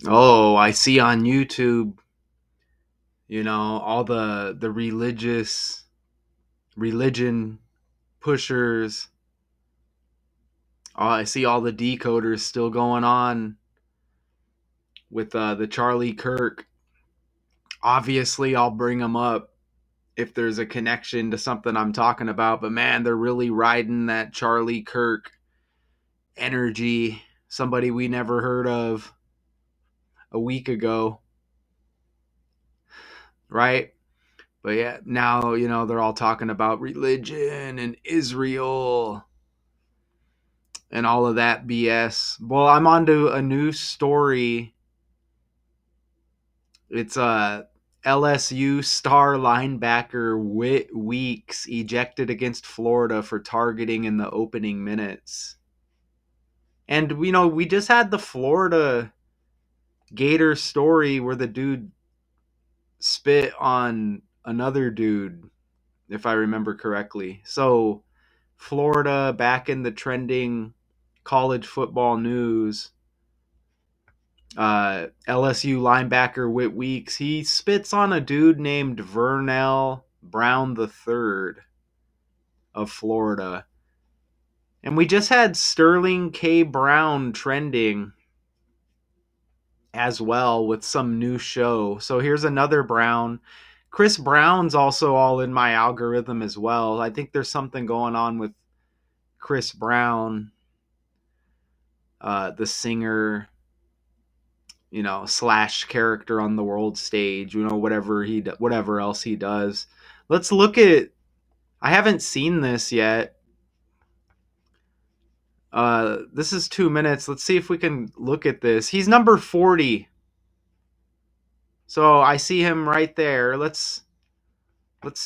Oh, I see on YouTube, all the religion pushers. Oh, I see all the decoders still going on with the Charlie Kirk. Obviously, I'll bring them up if there's a connection to something I'm talking about. But man, they're really riding that Charlie Kirk energy. Somebody we never heard of a week ago, right? But yeah, now, they're all talking about religion and Israel and all of that BS. Well, I'm on to a new story. It's a LSU star linebacker Whit Weeks ejected against Florida for targeting in the opening minutes. And we just had the Florida Gator story where the dude spit on another dude, if I remember correctly. So Florida back in the trending college football news. LSU linebacker Whit Weeks, he spits on a dude named Vernell Brown III of Florida. And we just had Sterling K. Brown trending as well with some new show. So here's another Brown. Chris Brown's also all in my algorithm as well. I think there's something going on with Chris Brown, the singer, slash character on the world stage, whatever else he does. Let's look at. I haven't seen this yet. This is 2 minutes. Let's see if we can look at this. He's number 40. So I see him right there. Let's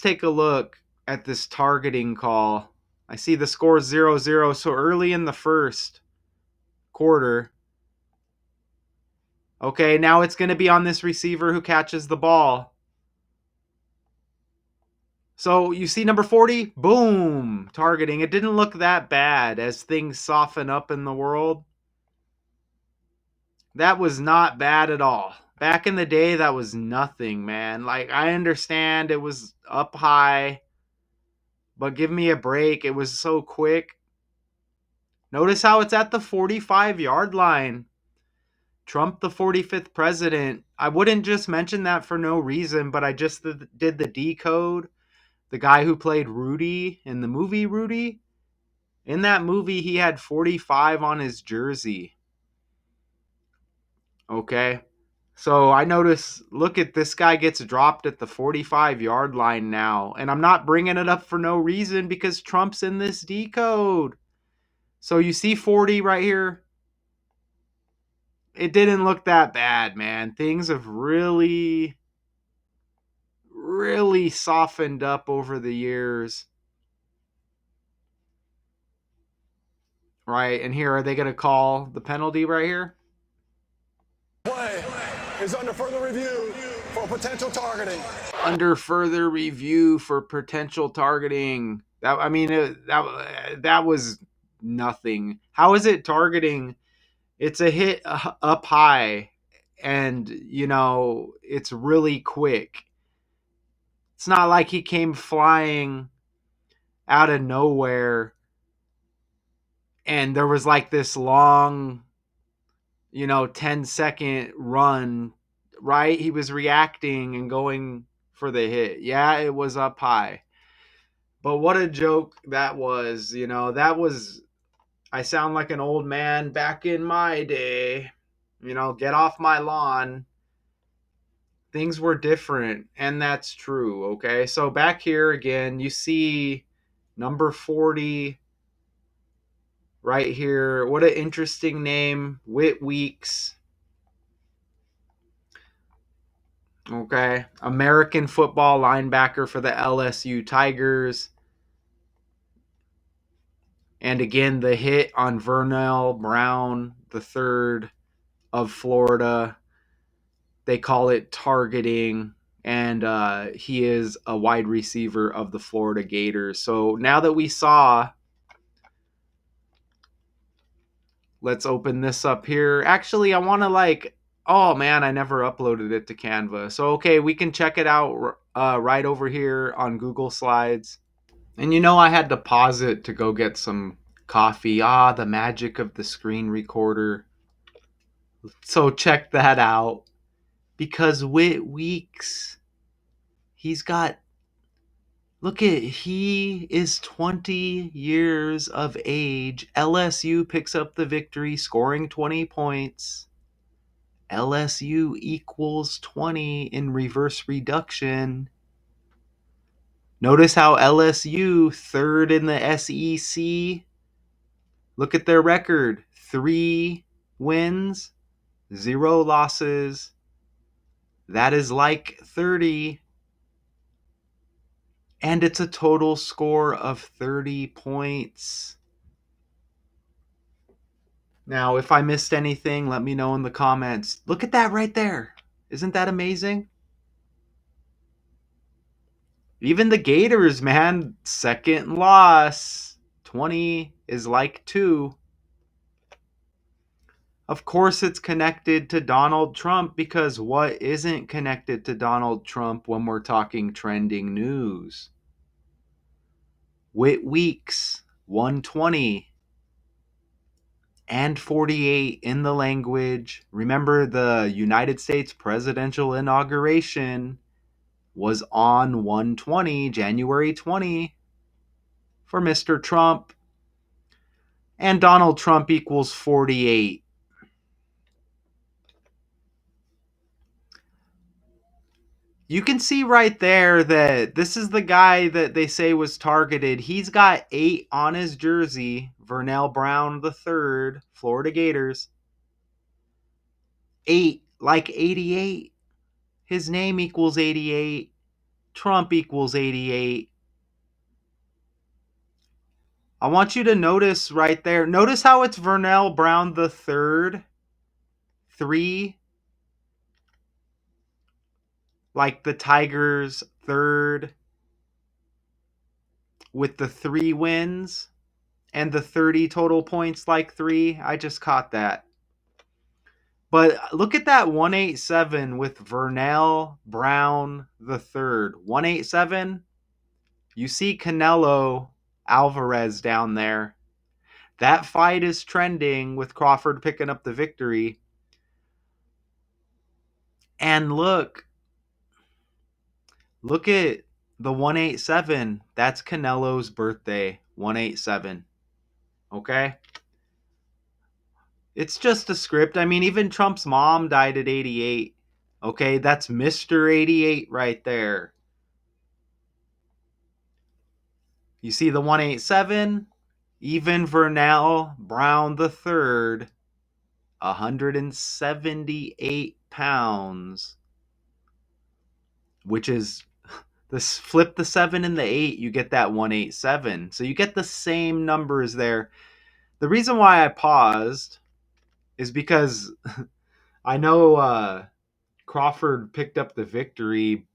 take a look at this targeting call. I see the score 0-0. So early in the first quarter. Okay, now it's going to be on this receiver who catches the ball. So you see number 40, boom, targeting. It didn't look that bad as things soften up in the world. That was not bad at all. Back in the day, that was nothing, man. Like, I understand it was up high, but give me a break. It was so quick. Notice how it's at the 45-yard line. Trump, the 45th president. I wouldn't just mention that for no reason, but I just did the decode. The guy who played Rudy in the movie Rudy. In that movie, he had 45 on his jersey. Okay. So I notice, look at this guy gets dropped at the 45-yard line now. And I'm not bringing it up for no reason because Trump's in this decode. So you see 40 right here. It didn't look that bad, man. Things have really, really softened up over the years. Right. And here, are they going to call the penalty right here? Play is under further review for potential targeting. Under further review for potential targeting. That was nothing. How is it targeting? It's a hit up high, and it's really quick. It's not like he came flying out of nowhere, and there was like this long, 10-second run, right? He was reacting and going for the hit. Yeah, it was up high. But what a joke that was. I sound like an old man back in my day. Get off my lawn. Things were different, and that's true, okay? So back here again, you see number 40 right here. What an interesting name, Whit Weeks. Okay, American football linebacker for the LSU Tigers. And again, the hit on Vernell Brown III of Florida. They call it targeting, and he is a wide receiver of the Florida Gators. So now that we saw, let's open this up here. Actually, I want to Oh man, I never uploaded it to Canva. So okay, we can check it out right over here on Google Slides. And I had to pause it to go get some coffee. Ah, the magic of the screen recorder. So check that out. Because Whit Weeks, he's got, look at, he is 20 years of age. LSU picks up the victory, scoring 20 points. LSU equals 20 in reverse reduction. Notice how LSU, third in the SEC. Look at their record: 3 wins, 0 losses. That is like 30. And it's a total score of 30 points. Now, if I missed anything, let me know in the comments. Look at that right there. Isn't that amazing? Even the Gators, man, second loss. 20 is like 2. Of course, it's connected to Donald Trump, because what isn't connected to Donald Trump when we're talking trending news? Whit Weeks, 120 and 48 in the language. Remember, the United States presidential inauguration was on 120, January 20, for Mr. Trump. And Donald Trump equals 48. You can see right there that this is the guy that they say was targeted. He's got 8 on his jersey. Vernell Brown III, Florida Gators. 8, like 88. His name equals 88. Trump equals 88. I want you to notice right there. Notice how it's Vernell Brown III, 3, like the Tigers third, with the 3 wins and the 30 total points like 3. I just caught that. But look at that 187 with Vernell Brown III. 187. You see Canelo Alvarez down there. That fight is trending with Crawford picking up the victory. And look at the 187. That's Canelo's birthday. 187. Okay? It's just a script. I mean, even Trump's mom died at 88. Okay? That's Mr. 88 right there. You see the 187? Even Vernell Brown III, 178 pounds, which is this, flip the 7 and the 8, you get that 187. So you get the same numbers there. The reason why I paused is because I know Crawford picked up the victory,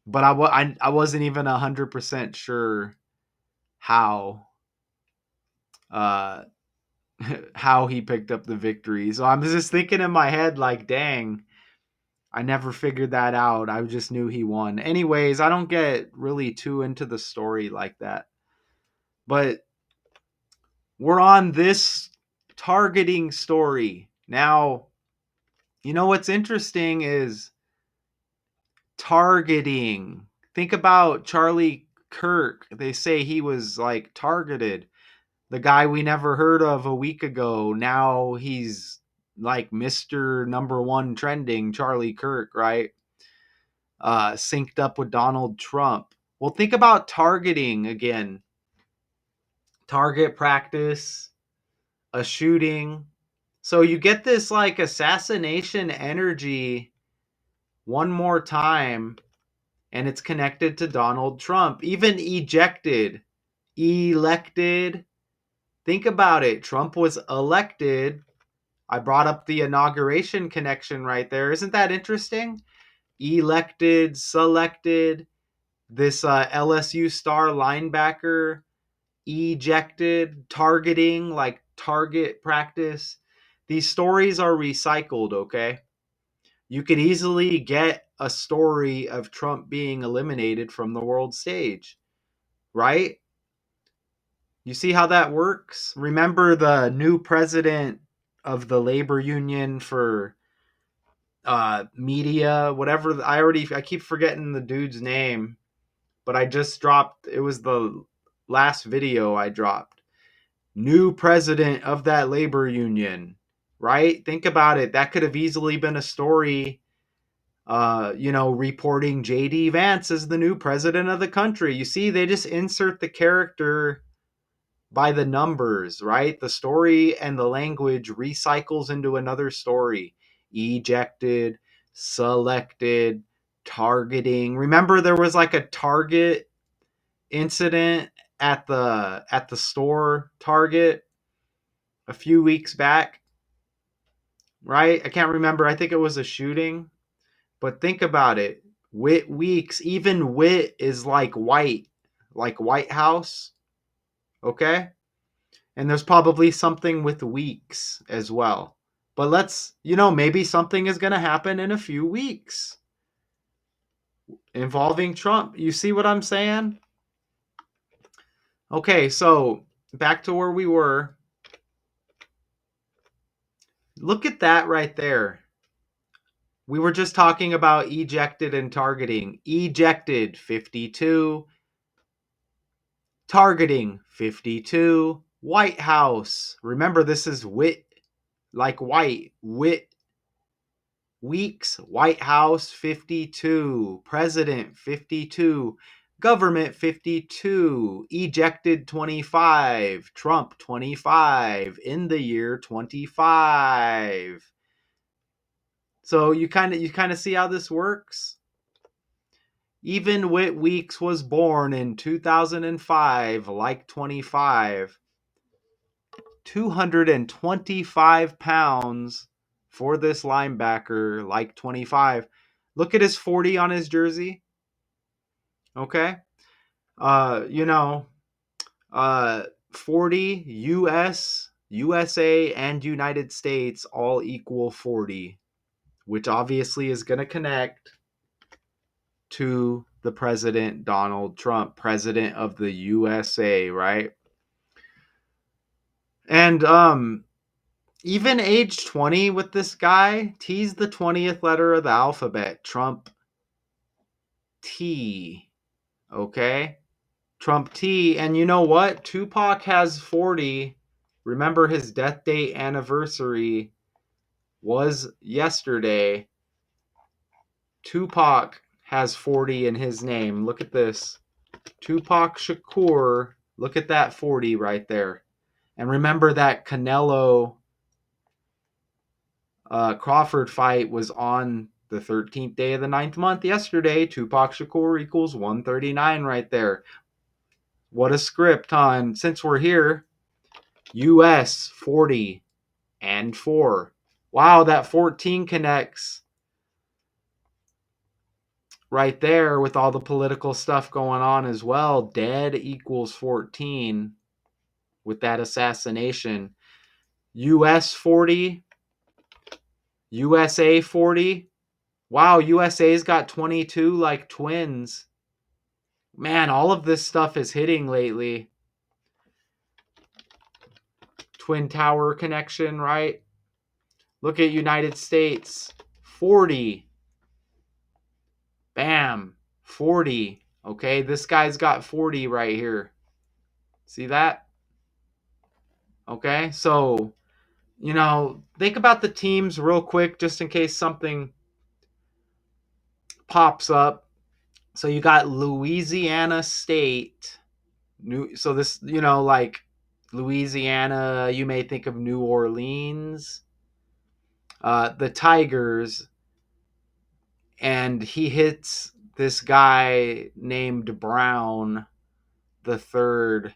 but I wasn't even 100% sure how uh, how he picked up the victory. So I'm just thinking in my head, like, dang, I never figured that out. I just knew he won. Anyways, I don't get really too into the story like that. But we're on this targeting story. Now, what's interesting is targeting. Think about Charlie Kirk. They say he was like targeted. The guy we never heard of a week ago, now he's like Mr. Number One trending, Charlie Kirk, right? Synced up with Donald Trump. Well, think about targeting again. Target practice, a shooting. So you get this like assassination energy one more time, and it's connected to Donald Trump. Even ejected, elected. Think about it. Trump was elected. I brought up the inauguration connection right there. Isn't that interesting? Elected, selected. This LSU star linebacker ejected, targeting, like target practice. these stories are recycled, okay? You could easily get a story of Trump being eliminated from the world stage, right? You see how that works? Remember the new president of the labor union for media, whatever. I keep forgetting the dude's name, but I just dropped, it was the last video I dropped. New president of that labor union, right? Think about it. That could have easily been a story, reporting JD Vance as the new president of the country. You see, they just insert the character by the numbers, right? The story and the language recycles into another story. Ejected, selected, targeting. Remember there was like a Target incident at the store Target a few weeks back, right? I can't remember. I think it was a shooting, but think about it. Whit Weeks, even Whit is like White House, okay? And there's probably something with Weeks as well. But maybe something is going to happen in a few weeks involving Trump. You see what I'm saying? Okay, so back to where we were. Look at that right there. We were just talking about ejected and targeting. Ejected, 52. Targeting, 52. White House. Remember, this is Whit, like white. Whit Weeks, White House, 52. President, 52. Government, 52. Ejected, 25. Trump, 25. In the year 25. So you kind of see how this works. Even Whit Weeks was born in 2005, like 25. 225 pounds for this linebacker, like 25. Look at his 40 on his jersey. Okay. Uh, you know, 40 USA, and United States all equal 40, which obviously is going to connect to the president, Donald Trump, president of the USA, right? And even age 20 with this guy, T's the 20th letter of the alphabet. Trump T. Okay? Trump T. And you know what? Tupac has 40. Remember, his death date anniversary was yesterday. Tupac has 40 in his name. Look at this. Tupac Shakur. Look at that 40 right there. And remember that Canelo Crawford fight was on the 13th day of the 9th month yesterday. Tupac Shakur equals 139 right there. What a script, huh? And since we're here, US 40 and 4. Wow, that 14 connects right there with all the political stuff going on as well. Dead equals 14 with that assassination. US 40, USA 40. Wow, USA's got 22 like twins. Man, all of this stuff is hitting lately. Twin Tower connection, right? Look at United States. 40. Bam. 40. Okay, this guy's got 40 right here. See that? Okay, so, think about the teams real quick just in case something pops up. So you got Louisiana State. So this, like Louisiana, you may think of New Orleans. The Tigers, and he hits this guy named Brown the third,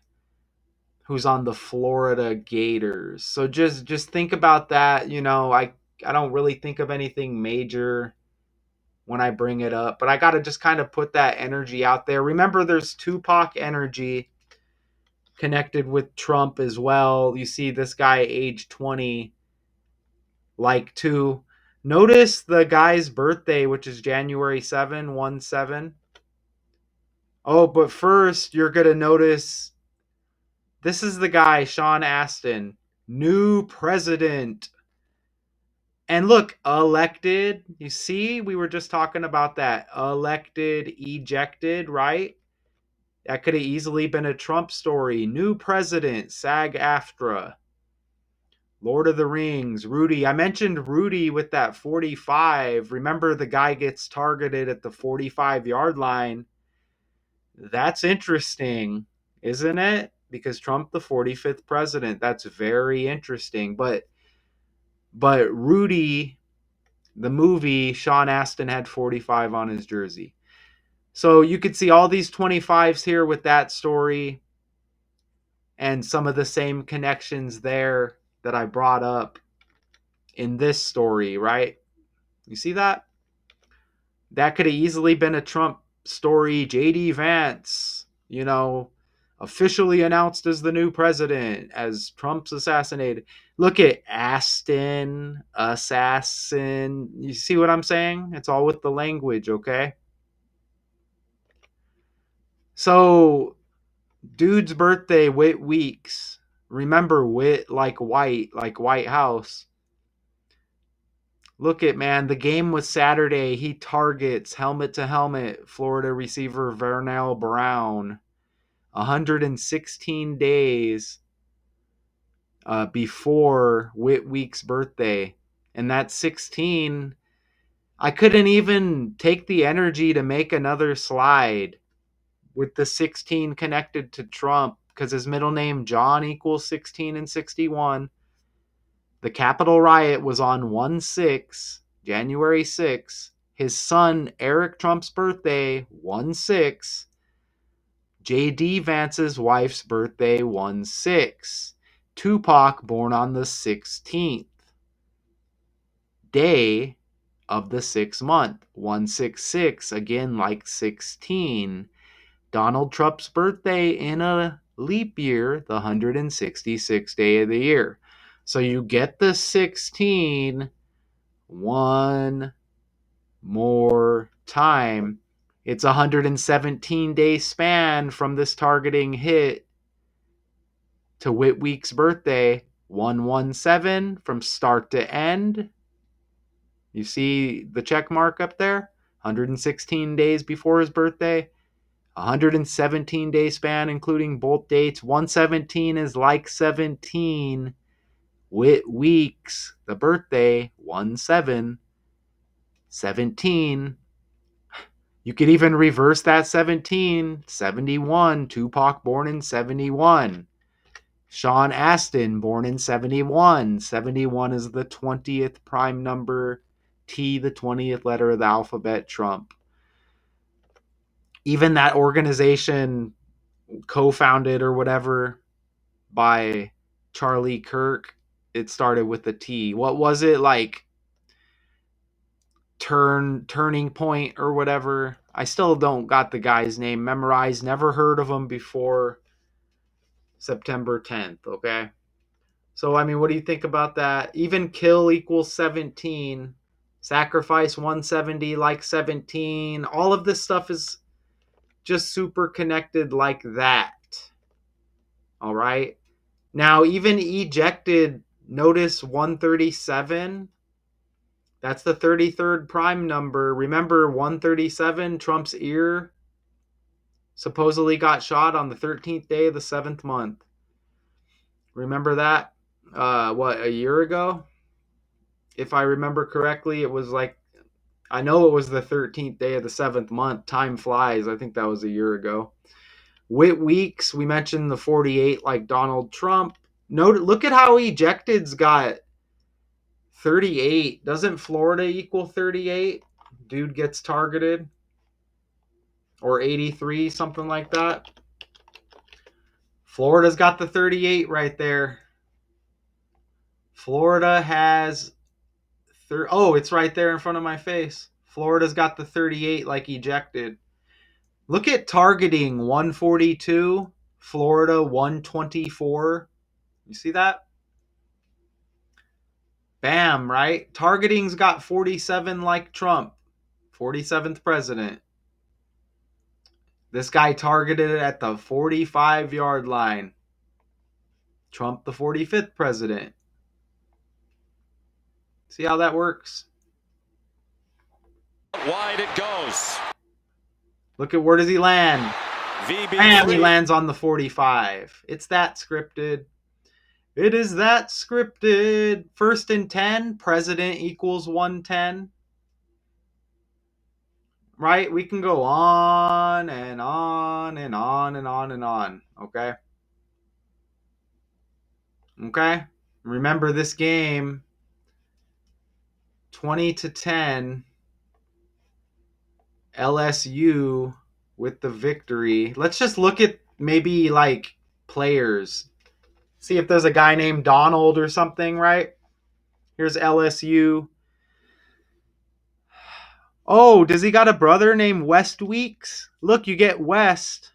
who's on the Florida Gators. So just think about that. I don't really think of anything major when I bring it up, but I got to just kind of put that energy out there. Remember, there's Tupac energy connected with Trump as well. You see this guy age 20 like to. Notice the guy's birthday, which is January 7, 1-7. Oh, but first you're going to notice this is the guy, Sean Astin, new president. And look, elected. You see, we were just talking about that. Elected, ejected, right? That could have easily been a Trump story. New president, SAG AFTRA. Lord of the Rings, Rudy. I mentioned Rudy with that 45. Remember, the guy gets targeted at the 45-yard line. That's interesting, isn't it? Because Trump, the 45th president. That's very interesting. But Rudy, the movie, Sean Astin had 45 on his jersey. So you could see all these 25s here with that story and some of the same connections there that I brought up in this story, right? You see that? That could have easily been a Trump story. JD Vance, officially announced as the new president as Trump's assassinated. Look at Aston, assassin. You see what I'm saying? It's all with the language, okay? So, dude's birthday, Whit Weeks. Remember Whit like White House. Look at, man, the game was Saturday. He targets helmet to helmet Florida receiver Vernell Brown. 116 days before Whit Weeks' birthday. And that 16, I couldn't even take the energy to make another slide with the 16 connected to Trump because his middle name, John, equals 16 and 61. The Capitol riot was on 1/6, January 6. His son, Eric Trump's birthday, 1/6. J.D. Vance's wife's birthday, 1/6. Tupac, born on the 16th day of the 6th month, 166, again like 16. Donald Trump's birthday in a leap year, the 166th day of the year. So you get the 16 one more time. It's a 117-day span from this targeting hit to Whit Weeks' birthday, 117 from start to end. You see the check mark up there? 116 days before his birthday, 117-day span, including both dates. 117 is like 17. Whit Weeks, the birthday, 1/7. 17. You could even reverse that 17. 71. Tupac, born in 71. Sean Astin, born in 71. 71 is the 20th prime number. T, the 20th letter of the alphabet. Trump. Even that organization co-founded or whatever by Charlie Kirk, it started with a T. What was it, like turning point or whatever? I still don't got the guy's name memorized. Never heard of him before September 10th, okay? So, I mean, what do you think about that? Even kill equals 17. Sacrifice 170 like 17. All of this stuff is just super connected like that. All right? Now, even ejected, notice 137. That's the 33rd prime number. Remember 137, Trump's ear supposedly got shot on the 13th day of the 7th month. Remember that? A year ago? If I remember correctly, it was like, I know it was the 13th day of the 7th month. Time flies. I think that was a year ago. Whit Weeks, we mentioned the 48 like Donald Trump. Look at how ejected's got 38. Doesn't Florida equal 38? Dude gets targeted. Or 83, something like that. Florida's got the 38 right there. Florida has... it's right there in front of my face. Florida's got the 38 like ejected. Look at targeting 142. Florida 124. You see that? Bam, right? Targeting's got 47 like Trump. 47th president. This guy targeted it at the 45-yard line. Trump, the 45th president. See how that works? Wide it goes. Look at where does he land? Bam, he lands on the 45. It's that scripted. It is that scripted. 1st and 10, president equals 110. Right? We can go on and on and on and on and on. Okay? Okay? Remember this game, 20-10, LSU with the victory. Let's just look at maybe like players. See if there's a guy named Donald or something, right? Here's LSU. Oh, does he got a brother named Whit Weeks? Look, you get West.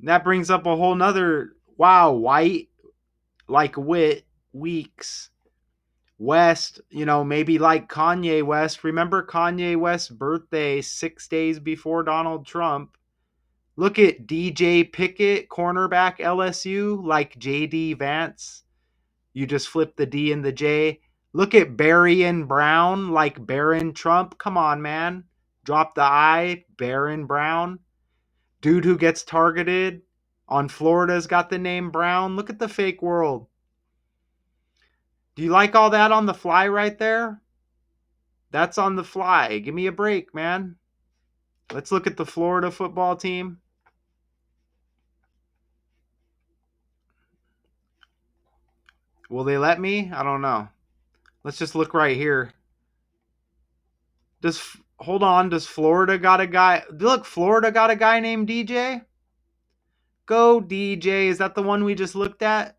That brings up a whole nother, wow, White, like Whit Weeks. West, maybe like Kanye West. Remember Kanye West's birthday 6 days before Donald Trump? Look at DJ Pickett, cornerback LSU, like JD Vance. You just flip the D and the J. Look at Barron Brown, like Barron Trump. Come on, man. Drop the I, Barron Brown. Dude who gets targeted on Florida's got the name Brown. Look at the fake world. Do you like all that on the fly right there? That's on the fly. Give me a break, man. Let's look at the Florida football team. Will they let me? I don't know. Let's just look right here. Hold on, does Florida got a guy? Look, Florida got a guy named DJ. Go DJ. Is that the one we just looked at?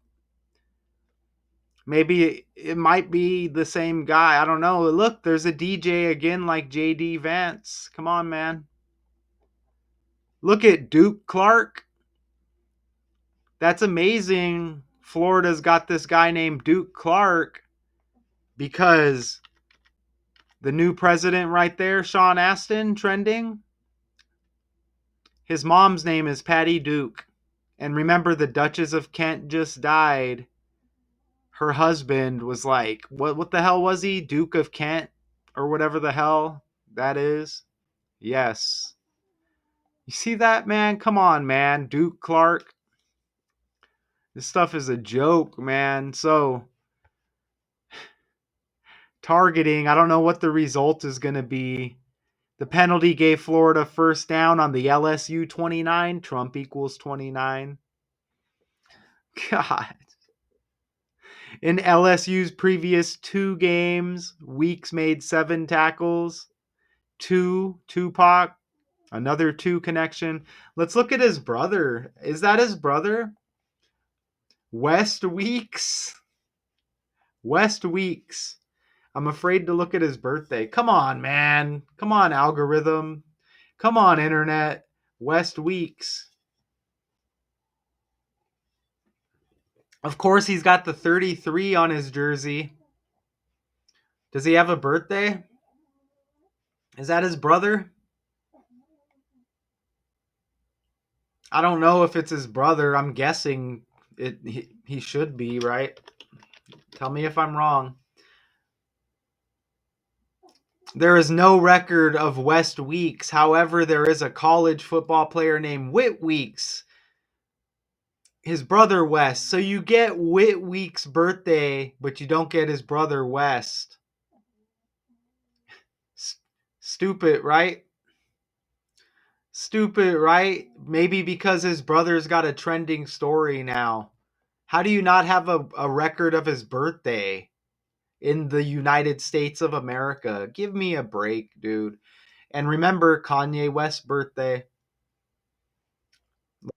Maybe it might be the same guy. I don't know. Look, there's a DJ again like JD Vance. Come on, man. Look at Duke Clark. That's amazing. Florida's got this guy named Duke Clark because the new president right there, Sean Astin, trending. His mom's name is Patty Duke. And remember, the Duchess of Kent just died. Her husband was like, what the hell was he? Duke of Kent or whatever the hell that is. Yes. You see that, man? Come on, man. Duke Clark. This stuff is a joke, man. So, targeting, I don't know what the result is going to be. The penalty gave Florida first down on the LSU 29. Trump equals 29. God. In LSU's previous 2 games, Weeks made 7 tackles. 2, Tupac, another 2 connection. Let's look at his brother. Is that his brother? Whit Weeks. Whit Weeks. I'm afraid to look at his birthday. Come on, man. Come on, algorithm. Come on, internet. Whit Weeks. Of course, he's got the 33 on his jersey. Does he have a birthday? Is that his brother? I don't know if it's his brother. I'm guessing he should be, right? Tell me if I'm wrong. There is no record of Whit Weeks. However, there is a college football player named Whit Weeks. His brother West. So you get Whit Weeks' birthday, but you don't get his brother West. Stupid, right? Stupid, right? Maybe because his brother's got a trending story now. How do you not have a record of his birthday in the United States of America? Give me a break, dude. And remember Kanye West's birthday.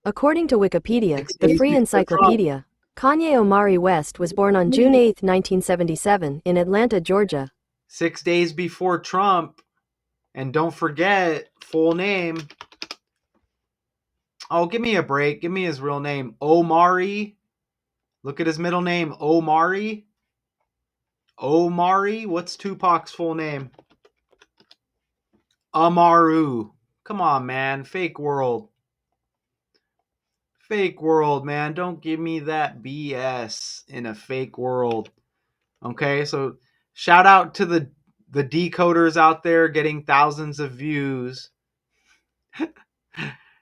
According to Wikipedia, 6 the days Free before Trump. Encyclopedia, Kanye Omari West was born on June 8, 1977, in Atlanta, Georgia. 6 days before Trump. And don't forget, full name. Oh, give me a break. Give me his real name. Omari. Look at his middle name. Omari. Omari? What's Tupac's full name? Amaru. Come on, man. Fake world. Fake world, man. Don't give me that BS in a fake world. Okay, so shout out to the decoders out there getting thousands of views.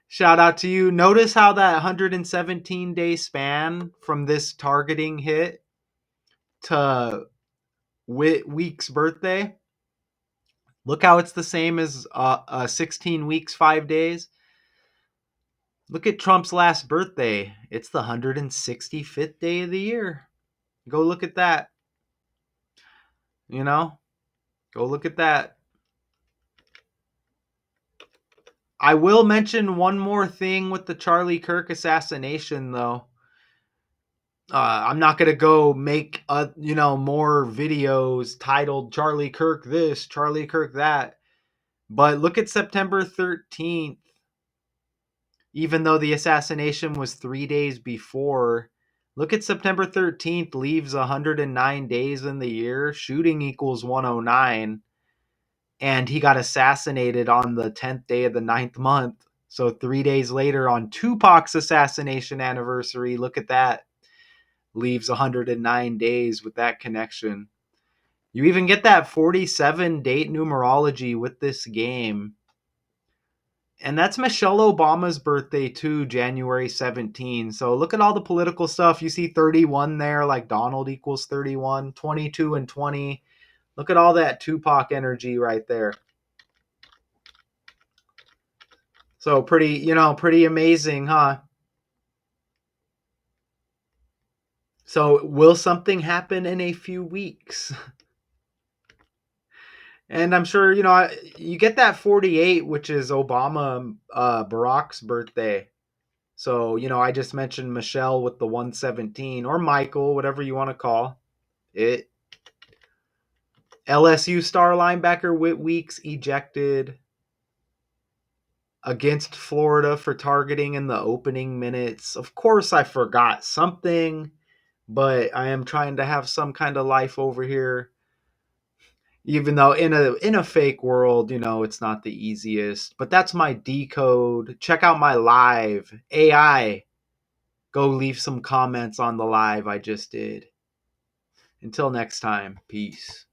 Shout out to you. Notice how that 117-day span from this targeting hit to Whit Weeks' birthday. Look how it's the same as 16 weeks, 5 days. Look at Trump's last birthday. It's the 165th day of the year. Go look at that. You know, go look at that. I will mention one more thing with the Charlie Kirk assassination, though. I'm not gonna go make more videos titled Charlie Kirk this, Charlie Kirk that. But look at September 13th. Even though the assassination was 3 days before, look at September 13th leaves 109 days in the year. Shooting equals 109. And he got assassinated on the 10th day of the 9th month. So 3 days later on Tupac's assassination anniversary, look at that. Leaves 109 days with that connection. You even get that 47 date numerology with this game. And that's Michelle Obama's birthday too, January 17. So look at all the political stuff. You see 31 there, like Donald equals 31, 22 and 20. Look at all that Tupac energy right there. So pretty amazing, huh? So will something happen in a few weeks? And I'm sure, you get that 48, which is Barack's birthday. So, I just mentioned Michelle with the 117, or Michael, whatever you want to call it. LSU star linebacker Whit Weeks ejected against Florida for targeting in the opening minutes. Of course, I forgot something, but I am trying to have some kind of life over here. Even though in a fake world, it's not the easiest. But that's my decode. Check out my live. AI, go leave some comments on the live I just did. Until next time, peace.